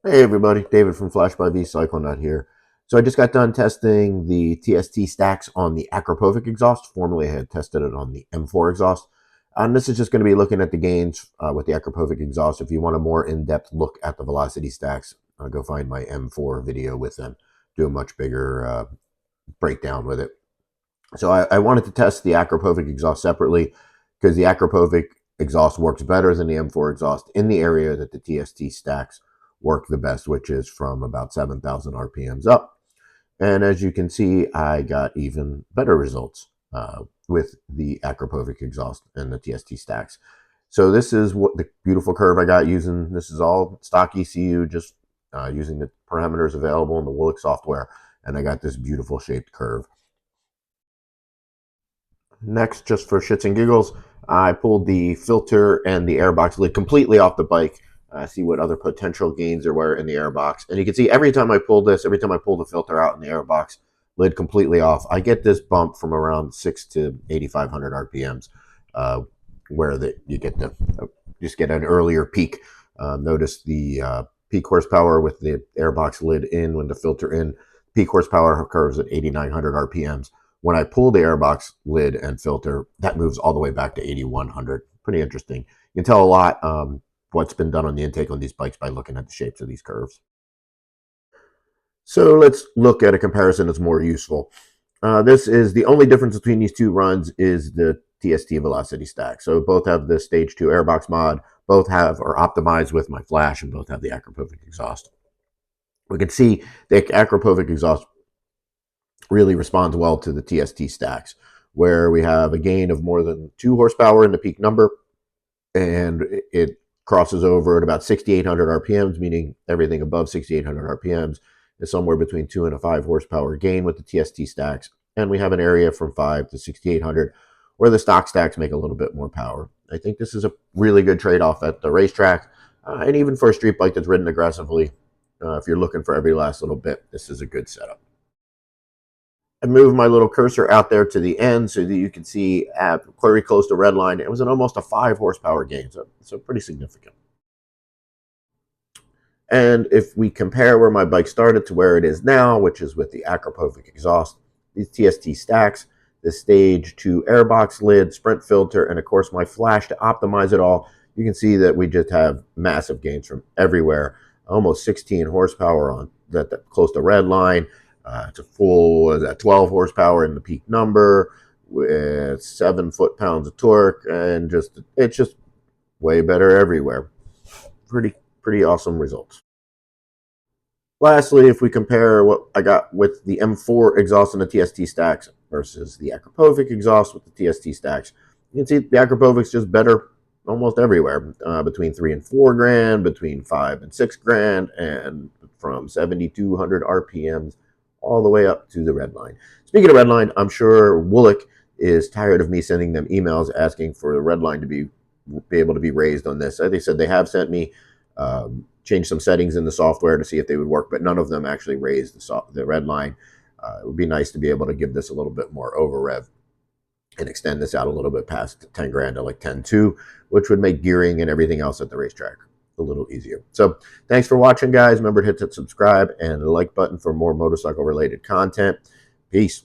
Hey everybody, David from Flash by V Cycle Nut here. So I just got done testing the TST stacks on the Akrapovic exhaust. Formerly I had tested it on the M4 exhaust. And this is just going to be looking at the gains with the Akrapovic exhaust. If you want a more in-depth look at the velocity stacks, go find my M4 video with them. Do a much bigger breakdown with it. So I wanted to test the Akrapovic exhaust separately because the Akrapovic exhaust works better than the M4 exhaust in the area that the TST stacks work the best, which is from about 7,000 RPMs up. And as you can see, I got even better results with the Akrapovic exhaust and the TST stacks. So this is what the beautiful curve I got using. This is all stock ECU, just using the parameters available in the Woolix software. And I got this beautiful shaped curve. Next, just for shits and giggles, I pulled the filter and the airbox lid completely off the bike. See what other potential gains there were in the airbox. And you can see every time I pull the filter out in the airbox lid completely off, I get this bump from around 6 to 8,500 RPMs, where you get just get an earlier peak. Notice the peak horsepower with the airbox lid in, when the filter in, peak horsepower occurs at 8,900 RPMs. When I pull the airbox lid and filter, that moves all the way back to 8,100. Pretty interesting. You can tell a lot what's been done on the intake on these bikes by looking at the shapes of these curves. So let's look at a comparison that's more useful. This is the only difference between these two runs is the TST velocity stack. So both have the stage 2 airbox mod, both are optimized with my flash, and both have the Akrapovic exhaust. We can see the Akrapovic exhaust really responds well to the TST stacks, where we have a gain of more than 2 horsepower in the peak number, and it crosses over at about 6,800 RPMs, meaning everything above 6,800 RPMs is somewhere between 2 and a 5 horsepower gain with the TST stacks. And we have an area from 5 to 6,800 where the stock stacks make a little bit more power. I think this is a really good trade-off at the racetrack, and even for a street bike that's ridden aggressively. If you're looking for every last little bit, this is a good setup. I moved my little cursor out there to the end so that you can see at very close to red line, it was an almost a 5 horsepower gain, so pretty significant. And if we compare where my bike started to where it is now, which is with the Akrapovic exhaust, these TST stacks, the stage 2 airbox lid, sprint filter, and of course my flash to optimize it all, you can see that we just have massive gains from everywhere. Almost 16 horsepower on that close to red line. It's a full 12 horsepower in the peak number with 7 foot-pounds of torque, and it's just way better everywhere. Pretty awesome results. Lastly, if we compare what I got with the M4 exhaust and the TST stacks versus the Akrapovic exhaust with the TST stacks, you can see the Akrapovic's just better almost everywhere, between 3 and 4 grand, between 5 and 6 grand, and from 7,200 RPMs all the way up to the red line. Speaking of red line, I'm sure Woolix is tired of me sending them emails asking for the red line to be able to be raised on this. As they said, they have sent me changed some settings in the software to see if they would work, but none of them actually raised the red line. It would be nice to be able to give this a little bit more over rev and extend this out a little bit past 10 grand to like 10.2, which would make gearing and everything else at the racetrack a little easier. So thanks for watching, guys. Remember to hit that subscribe and the like button for more motorcycle related content. Peace.